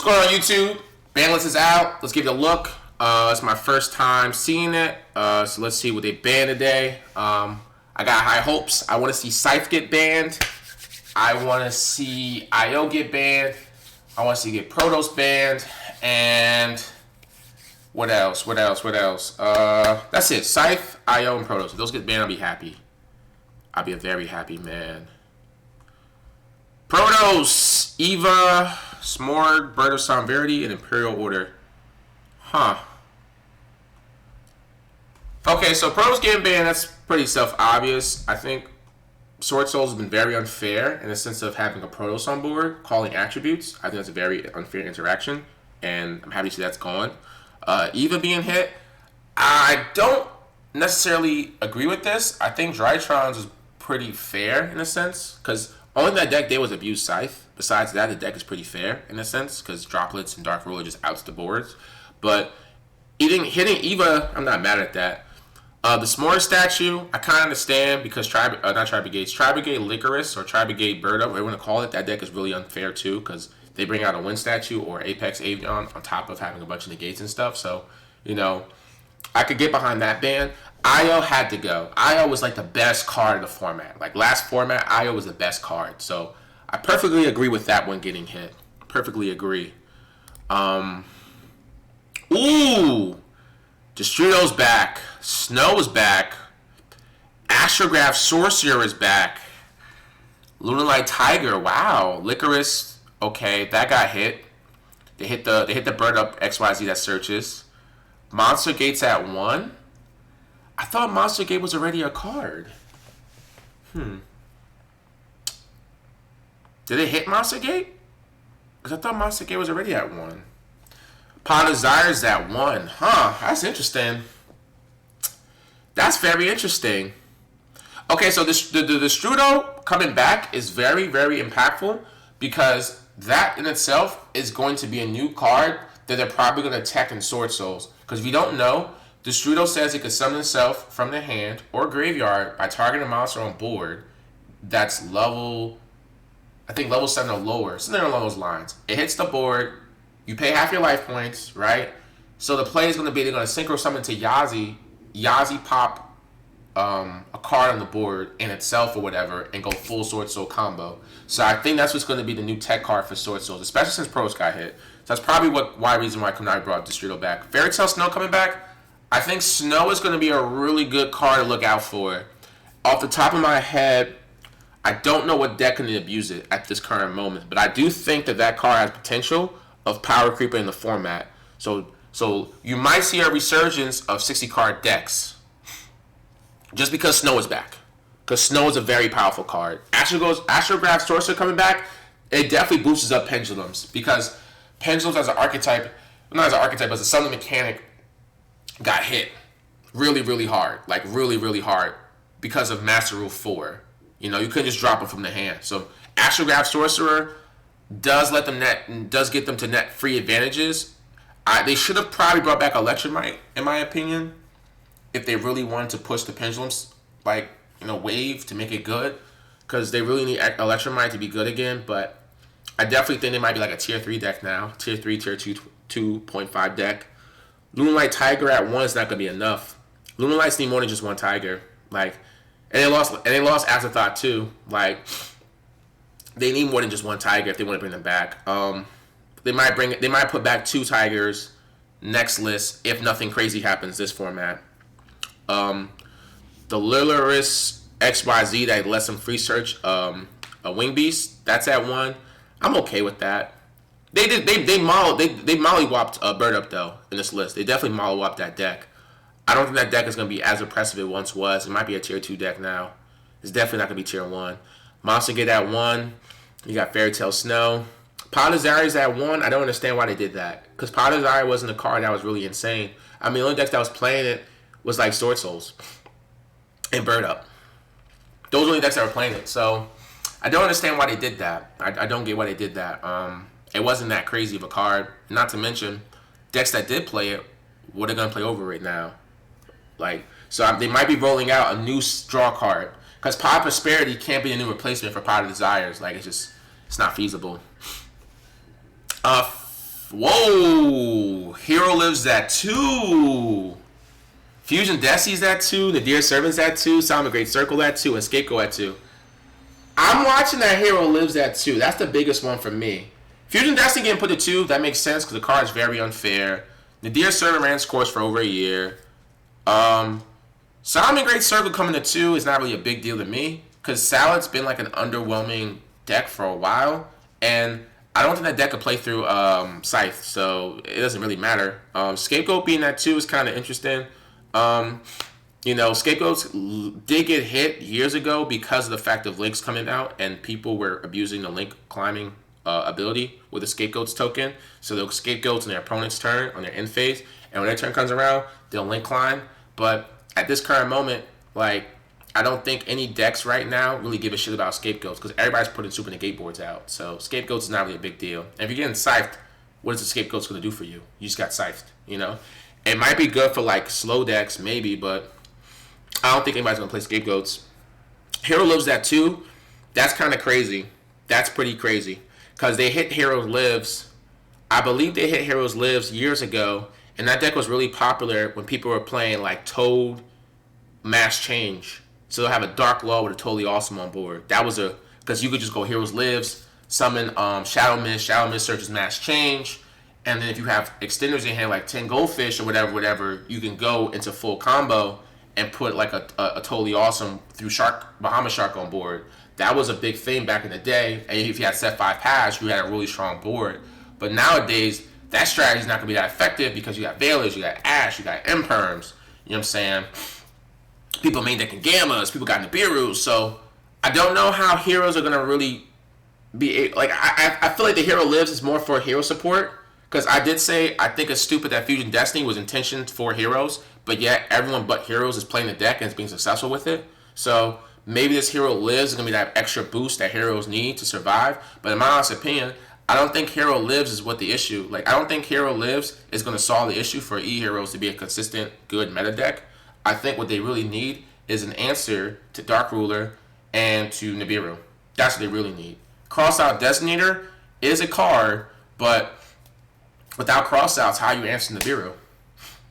What's going on YouTube? Banlist is out. Let's give it a look. It's my first time seeing it. So let's see what they banned today. I got high hopes. I want to see Scythe get banned. I want to see YuGiOh get banned. I want to see get Protos banned. And what else? That's it. Scythe, YuGiOh, and Protos. If those get banned, I'll be happy. I'll be a very happy man. Protos, Eva, Smorg, Bird of Somverity, and Imperial Order. Huh. Okay, so Protos getting banned, that's pretty self-obvious. I think Sword Souls has been very unfair in the sense of having a Protos on board, calling attributes. I think that's a very unfair interaction, and I'm happy to see that's gone. Eva being hit, I don't necessarily agree with this. I think Drytrons is pretty fair in a sense, because only that deck did was abuse Scythe. Besides that, the deck is pretty fair in a sense, because Droplets and Dark Ruler just outs the boards. But hitting Eva, I'm not mad at that. The S'more statue, I kind of understand, because Tri-Brigade Licorice or Tri-Brigade Bird Up, whatever you want to call it, that deck is really unfair too, because they bring out a Wind statue or Apex Avion on top of having a bunch of negates and stuff. So, you know, I could get behind that ban. YuGiOh had to go. YuGiOh was like the best card in the format. Like last format, YuGiOh was the best card. So I perfectly agree with that one getting hit. Perfectly agree. Ooh! Destrudo's back. Snow is back. Astrograph Sorcerer is back. Lunalight Tiger. Wow. Licorice. Okay, that got hit. They hit the bird up XYZ that searches. Monster Gate's at 1. I thought Monster Gate was already a card. Did it hit Monster Gate? Because I thought Monster Gate was already at 1. Pot of Desire's at 1. Huh, that's interesting. That's very interesting. Okay, so the Strudo coming back is very, very impactful, because that in itself is going to be a new card that they're probably going to attack in Sword Souls. Because if you don't know, Destrudo says it could summon itself from the hand or graveyard by targeting a monster on board that's level 7 or lower, something along those lines. It hits the board, you pay half your life points, right? So the play is going to be they're going to synchro summon to Yazi pop a card on the board in itself or whatever, and go full Sword Soul combo. So I think that's what's going to be the new tech card for Sword Souls, especially since Pros got hit. So that's probably why Konami brought Destrudo back. Fairy Tail Snow coming back. I think Snow is going to be a really good card to look out for. Off the top of my head, I don't know what deck can abuse it at this current moment, but I do think that card has potential of power creeper in the format. So you might see a resurgence of 60 card decks just because Snow is back. Because Snow is a very powerful card. Astrograph Sorcerer coming back, it definitely boosts up Pendulums, because Pendulums as an archetype, not as an archetype, as a summon mechanic, got hit really, really hard. Like really, really hard because of Master Rule 4. You know, you couldn't just drop them from the hand. So Astrograph Sorcerer does get them to net free advantages. They should have probably brought back Electromite, in my opinion, if they really wanted to push the Pendulums wave to make it good, because they really need Electromite to be good again. But I definitely think they might be like a tier 3 deck now, tier 3, tier 2, 2.5 deck. Lunalight Tiger at 1 is not gonna be enough. Lunalights need more than just one Tiger. And they lost Afterthought too. They need more than just one Tiger if they want to bring them back. They might put back 2 Tigers next list if nothing crazy happens this format. The Lilaris XYZ that lets them free search a Wing Beast, that's at 1. I'm okay with that. They mollywopped Bird Up though in this list. They definitely mollywopped that deck. I don't think that deck is going to be as impressive as it once was. It might be a tier 2 deck now. It's definitely not going to be tier 1. Monster Gate at 1. You got Fairy Tail Snow. Pot of Desire's at 1. I don't understand why they did that, because Pot of Desire wasn't a card that was really insane. I mean, the only decks that was playing it was like Sword Souls and Bird Up. Those were the only decks that were playing it. So I don't understand why they did that. I don't get why they did that. It wasn't that crazy of a card. Not to mention, decks that did play it, what are going to play over right now? So they might be rolling out a new draw card, because Pot of Prosperity can't be a new replacement for Pot of Desires. It's not feasible. Whoa! Hero Lives at 2. Fusion Desi's at 2. Nadir Servant's at 2. Salmon Great Circle at 2. And Scapegoat at 2. I'm watching that Hero Lives at 2. That's the biggest one for me. Fusion Destiny getting put at 2. That makes sense because the card is very unfair. Nadir Servant ran its course for over a year. Salmon Great Circle coming to 2 is not really a big deal to me because Salad's been like an underwhelming deck for a while. And I don't think that deck could play through Scythe, so it doesn't really matter. Scapegoat being at 2 is kind of interesting. Scapegoats did get hit years ago because of the fact of links coming out, and people were abusing the link climbing ability with the Scapegoats token. So the Scapegoats on their opponent's turn, on their end phase, and when their turn comes around, they'll link climb. But at this current moment, I don't think any decks right now really give a shit about Scapegoats because everybody's putting super negate boards out. So Scapegoats is not really a big deal. And if you're getting Scythed, what is the Scapegoats going to do for you? You just got Scythed, It might be good for slow decks, maybe, but I don't think anybody's going to play Scapegoats. Hero Lives at 2. That's kind of crazy. That's pretty crazy. Because they hit Hero Lives. I believe they hit Heroes Lives years ago. And that deck was really popular when people were playing Toad Mass Change. So they'll have a Dark Law with a Totally Awesome on board. That was because you could just go Heroes Lives, summon Shadow Mist searches Mass Change, and then if you have extenders in hand 10 Goldfish or whatever, you can go into full combo and put a Totally Awesome through Bahamas Shark on board. That was a big thing back in the day, and if you had set 5 paths, you had a really strong board. But nowadays, that strategy is not going to be that effective because you got Veilers, you got Ash, you got Imperms, you know what I'm saying? People main decking Gammas, people got Nibiru, so I don't know how heroes are gonna really be I feel like the Hero Lives is more for hero support because I did say I think it's stupid that Fusion Destiny was intentioned for heroes, but yet everyone but heroes is playing the deck and is being successful with it. So maybe this Hero Lives is gonna be that extra boost that heroes need to survive. But in my honest opinion, I don't think Hero Lives is what the issue. I don't think Hero Lives is gonna solve the issue for E-Heroes to be a consistent good meta deck. I think what they really need is an answer to Dark Ruler and to Nibiru. That's what they really need. Crossout Designator is a card, but without crossouts, how you answer Nibiru?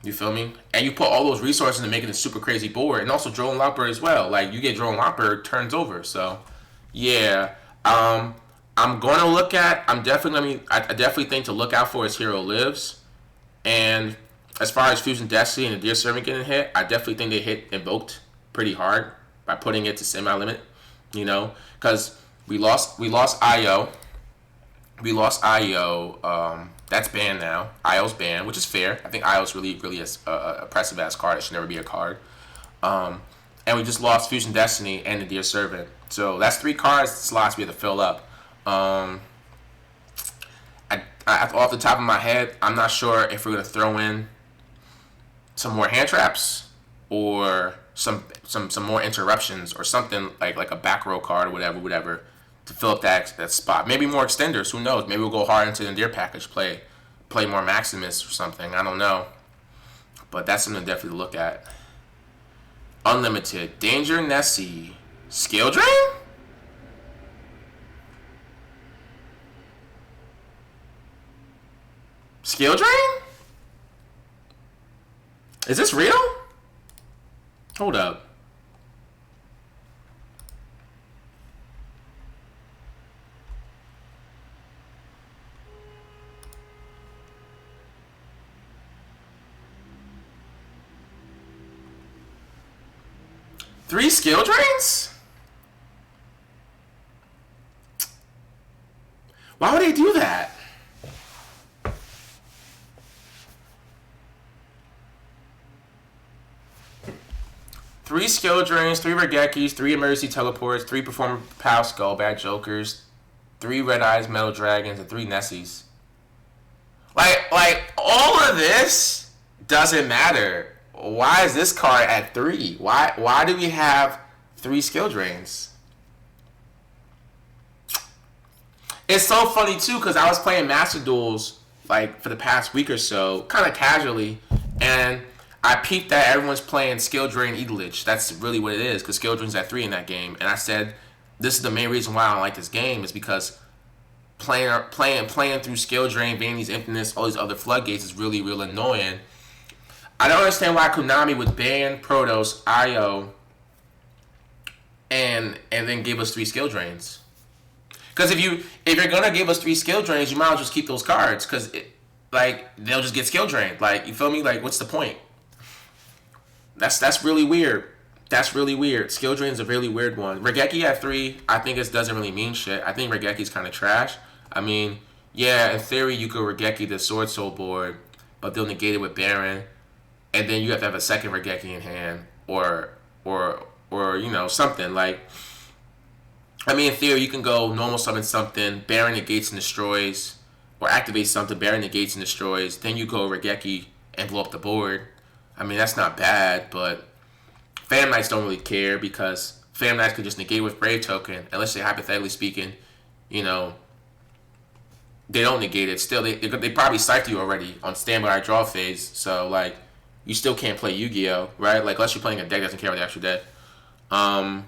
You feel me? And you put all those resources into making a super crazy board, and also Drone Lockbird as well. You get Drone Lockbird, turns over. So, yeah. I'm going to look at. I definitely think to look out for is Hero Lives, and as far as Fusion Destiny and the Deer Servant getting hit, I definitely think they hit Invoked pretty hard by putting it to semi-limit, because we lost IO. We lost IO. That's banned now. IO's banned, which is fair. I think IO's really a oppressive ass card. It should never be a card. And we just lost Fusion Destiny and the Deer Servant. So that's 3 cards slots we have to fill up. I off the top of my head, I'm not sure if we're gonna throw in some more hand traps or some more interruptions or something like a back row card or whatever to fill up that spot. Maybe more extenders. Who knows? Maybe we'll go hard into the Endear package, play more Maximus or something. I don't know, but that's something to definitely look at. Unlimited Danger Nessie Skill Drain. Skill Drain? Is this real? Hold up. Three skill drains? Why would they do that? Three skill drains, 3 Regekis, 3 emergency teleports, 3 perform Pal Skullbat Jokers, 3 Red Eyes Metal Dragons, and 3 Nessies. Like all of this doesn't matter. Why is this card at 3? Why do we have 3 skill drains? It's so funny too because I was playing Master Duels for the past week or so, kind of casually, and I peeped that everyone's playing Skill Drain Edelich. That's really what it is, because Skill Drain's at 3 in that game. And I said, this is the main reason why I don't like this game, is because playing through skill drain, Vanity's Infinite, all these other floodgates is really real annoying. I don't understand why Konami would ban Protoss, IO, and then give us 3 skill drains. Because if you're gonna give us 3 skill drains, you might as well just keep those cards. Because they'll just get skill drained. Like, you feel me? Like, what's the point? That's really weird. That's really weird. Skill drain's a really weird one. Regeki at 3, I think it doesn't really mean shit. I think Regeki's kind of trash. I mean, yeah, in theory you could Regeki the Sword Soul board, but they'll negate it with Baron, and then you have to have a second Regeki in hand, or something like. I mean, in theory, you can go normal summon something, Baron negates and destroys, or activate something, Baron negates and destroys. Then you go Regeki and blow up the board. I mean, that's not bad, but Phantom Knights don't really care because Phantom Knights could just negate with Brave Token, unless they, hypothetically speaking, they don't negate it. Still, they probably psyched you already on standby draw phase, so, like, you still can't play Yu-Gi-Oh, right? Like, unless you're playing a deck that doesn't care about the actual deck. I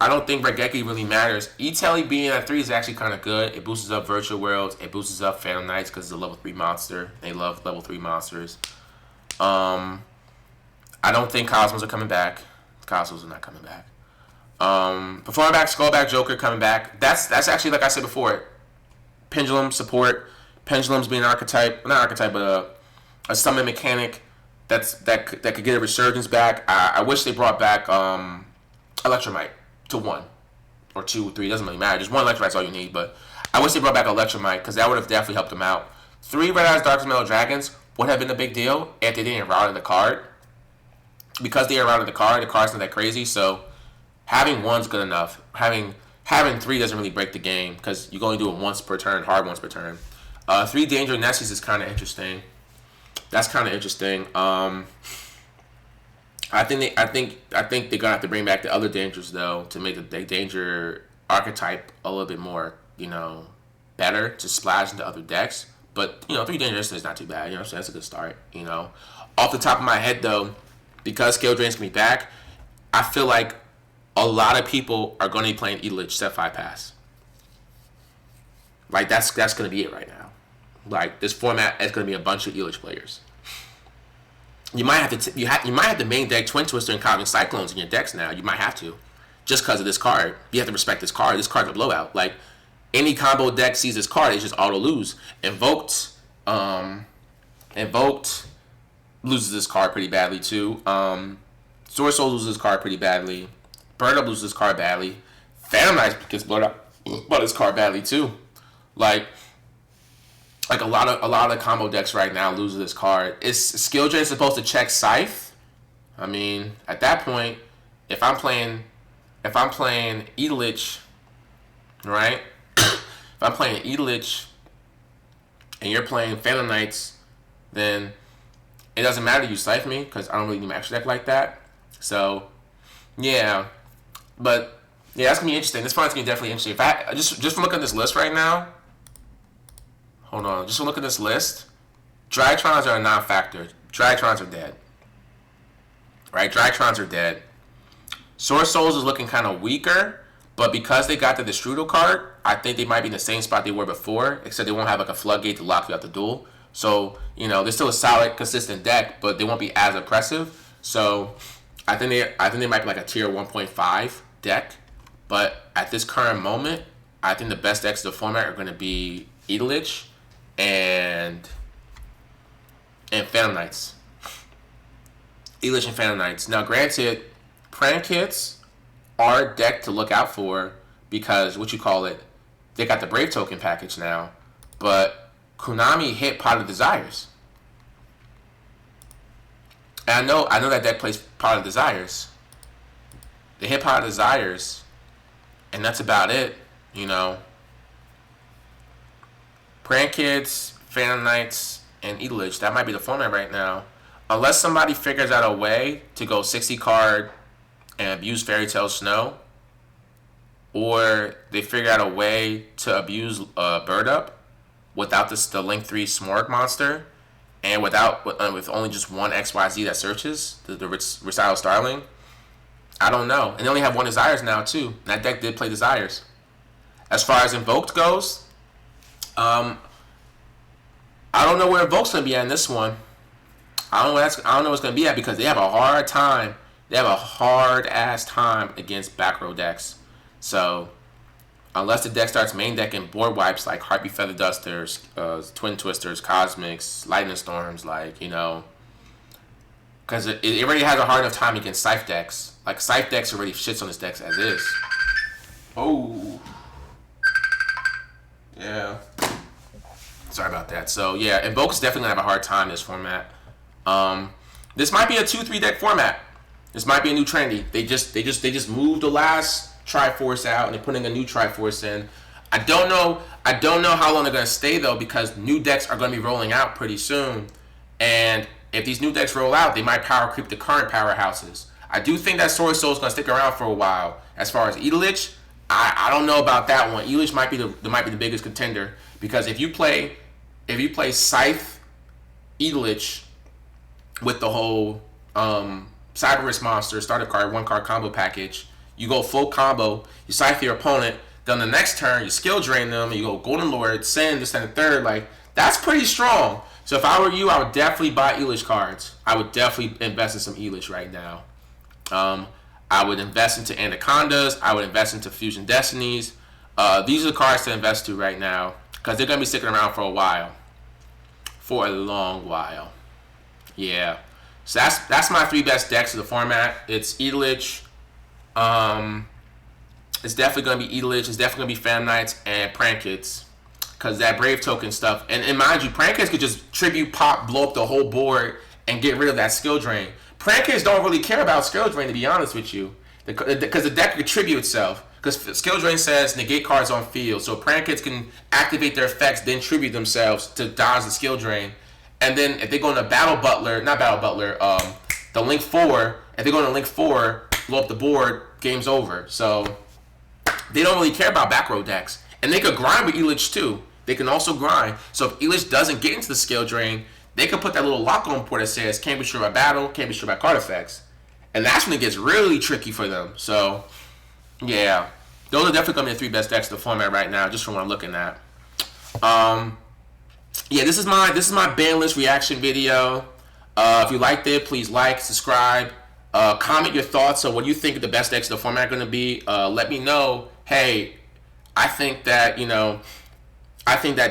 don't think Regeki really matters. E-Telly being at 3 is actually kind of good. It boosts up Virtual Worlds. It boosts up Phantom Knights because it's a level 3 monster. They love level 3 monsters. I don't think Cosmos are coming back. Cosmos are not coming back. Performing back, Skullback Joker coming back. That's actually, like I said before, Pendulum support. Pendulum's being an archetype. Not archetype, but a summon mechanic that could get a resurgence back. I wish they brought back Electromite to 1 or 2 or 3. It doesn't really matter. Just 1 Electromite's all you need. But I wish they brought back Electromite because that would have definitely helped them out. 3 Red Eyes Dark Metal Dragons would have been a big deal if they didn't route the card. Because they routed the card's not that crazy. So having 1's good enough. Having 3 doesn't really break the game because you can only do it once per turn, hard once per turn. 3 Danger Nesses is kind of interesting. That's kind of interesting. I think they're gonna have to bring back the other dangers though to make the danger archetype a little bit more, better to splash into other decks. But 3 dangers is not too bad. So that's a good start. Off the top of my head though, because skill drains can be back, I feel like a lot of people are going to be playing Elich set 5 pass. Like that's going to be it right now. Like this format is going to be a bunch of Elich players. You might have to you might have to main deck Twin Twister and Cosmic Cyclones in your decks now. You might have to, just because of this card. You have to respect this card. This card's a blowout. Like any combo deck sees this card, it's just auto lose. Invoked loses this card pretty badly too. Sword Soul loses this card pretty badly. Burn Up loses this card badly. Phantom Knights gets blown up by this card badly too. Like a lot of combo decks right now lose this card. Is Skill Drain supposed to check Scythe? I mean, at that point, if I'm playing Elich, right? If I'm playing Elich and you're playing Phantom Knights, then it doesn't matter you Scythe me because I don't really need my extra deck like that. So, yeah. But yeah, that's gonna be interesting. This fight's gonna be definitely interesting. If I just from looking at this list right now, hold on. Just from looking at this list, Dragtrons are a non-factor. Dragtrons are dead. Right? Dragtrons are dead. Sword Souls is looking kind of weaker, but because they got the Destrudo card, I think they might be in the same spot they were before, except they won't have like a floodgate to lock you out the duel. So, they're still a solid, consistent deck, but they won't be as oppressive. So, I think they might be like a tier 1.5 deck. But at this current moment, I think the best decks of the format are going to be Elich and Phantom Knights. Elich and Phantom Knights. Now, granted, Prank Hits are a deck to look out for because, they got the Brave Token package now. But Konami hit Pot of Desires. And I know that deck plays Pot of Desires. They hit Pot of Desires, and that's about it, Prank Kids, Phantom Knights, and Elich. That might be the format right now. Unless somebody figures out a way to go 60 card and abuse Fairy Tail Snow, or they figure out a way to abuse Bird Up without the Link 3 Smorg monster, and with only just one XYZ that searches, the Recital Starling. I don't know. And they only have 1 Desires now, too. That deck did play Desires. As far as Invoked goes, I don't know where Invoked's gonna be at in this one. I don't know where it's gonna be at because they have a hard time. They have a hard ass time against back row decks. So unless the deck starts main decking board wipes like Heartbeat Feather Dusters, Twin Twisters, Cosmics, Lightning Storms, like, you know, because it already has a hard enough time against Scythe decks. Like, Scythe decks already shits on its decks as is. Oh. Yeah. Sorry about that. So, yeah, Invoke is definitely going to have a hard time in this format. This might be a 2-3 deck format. This might be a new trendy. They just moved the last Triforce out and they're putting a new Triforce in. I don't know how long they're going to stay, though, because new decks are going to be rolling out pretty soon. And if these new decks roll out, they might power creep the current powerhouses. I do think that Sword Soul is going to stick around for a while. As far as Edelich, I don't know about that one. Edelich might be the biggest contender, because if you play Scythe Edelich with the whole Cyber Risk Monster starter card, 1-card combo package, you go full combo, you Scythe your opponent, then the next turn you skill drain them, and you go Golden Lord, Send, this and the third. Like, that's pretty strong. So if I were you, I would definitely buy Edelich cards. I would definitely invest in some Edelich right now. I would invest into Anacondas. I would invest into Fusion Destinies. These are the cards to invest to right now, because they're going to be sticking around for a while. For a long while. Yeah. So that's my 3 best decks of the format. It's Edelich. It's definitely going to be Edelich. It's definitely going to be Phantom Knights and Prankits, because that Brave token stuff. And mind you, Prankits could just tribute, pop, blow up the whole board, and get rid of that skill drain. Prankits don't really care about skill drain, to be honest with you, because the deck could tribute itself. Because skill drain says negate cards on field, so Prankits can activate their effects, then tribute themselves to dodge the skill drain. And then if they go into the Link 4, if they go into Link 4, blow up the board, game's over. So they don't really care about back row decks. And they could grind with Edelich too. They can also grind. So if Edelich doesn't get into the skill drain, they can put that little lock on port that says can't be sure by battle, can't be sure by card effects. And that's when it gets really tricky for them. So yeah, those are definitely going to be the 3 best decks of the format right now, just from what I'm looking at. Yeah, this is my ban list reaction video. If you liked it, please like, subscribe, comment your thoughts on what you think the best decks of the format are going to be. Let me know. Hey, I think that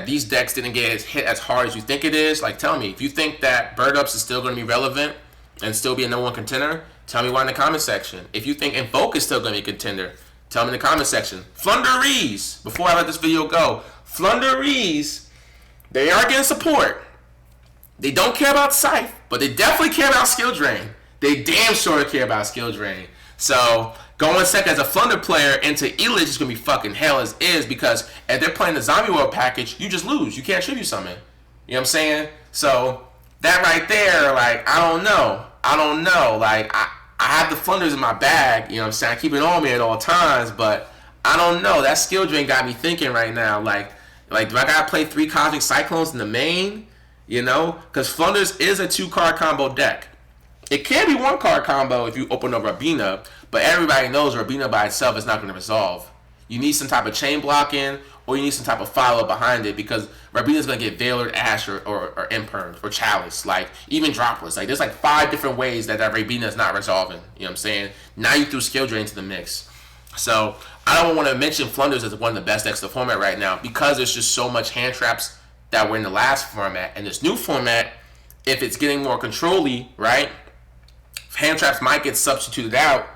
these decks didn't get hit as hard as you think it is. Like, tell me if you think that Bird Ups is still going to be relevant and still be a #1 contender. Tell me why in the comment section. If you think Invoke is still going to be a contender, tell me in the comment section. Flunderees, before I let this video go, Flunderees, they are getting support. They don't care about Scythe, but they definitely care about skill drain. They damn sure care about skill drain. So going second as a Flunder player into Edelich is going to be fucking hell as is, because if they're playing the Zombie World package, you just lose. You can't tribute summon. You know what I'm saying? So that right there, like, I don't know. Like, I have the Flunders in my bag, you know what I'm saying? I keep it on me at all times, but I don't know. That skill drain got me thinking right now. Like do I gotta play 3 Cosmic Cyclones in the main? You know? Because Flunders is a 2-card combo deck. It can be 1-card combo if you open up Rabina, but everybody knows Rabina by itself is not going to resolve. You need some type of chain blocking, or you need some type of follow behind it, because Rabina's going to get Veiler, Ash, or Imperm, or Chalice, like, even Dropless. Like, there's like 5 different ways that Rabina is not resolving. You know what I'm saying? Now you threw Skill Drain into the mix. So I don't want to mention Flunders as one of the best decks of the format right now, because there's just so much hand traps that were in the last format. And this new format, if it's getting more control-y, right, hand traps might get substituted out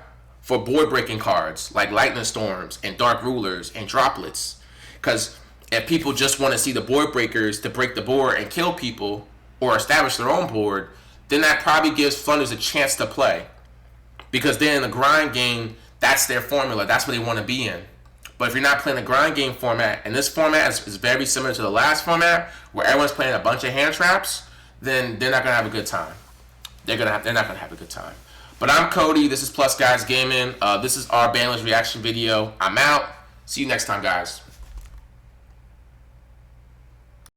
for board breaking cards like Lightning Storms and Dark Rulers and Droplets. Because if people just want to see the board breakers to break the board and kill people or establish their own board, then that probably gives Flunders a chance to play. Because then in the grind game, that's their formula. That's what they want to be in. But if you're not playing a grind game format, and this format is very similar to the last format, where everyone's playing a bunch of hand traps, then they're not going to have a good time. They're not going to have a good time. But I'm Cody. This is Plus Guys Gaming. This is our ban list reaction video. I'm out. See you next time, guys.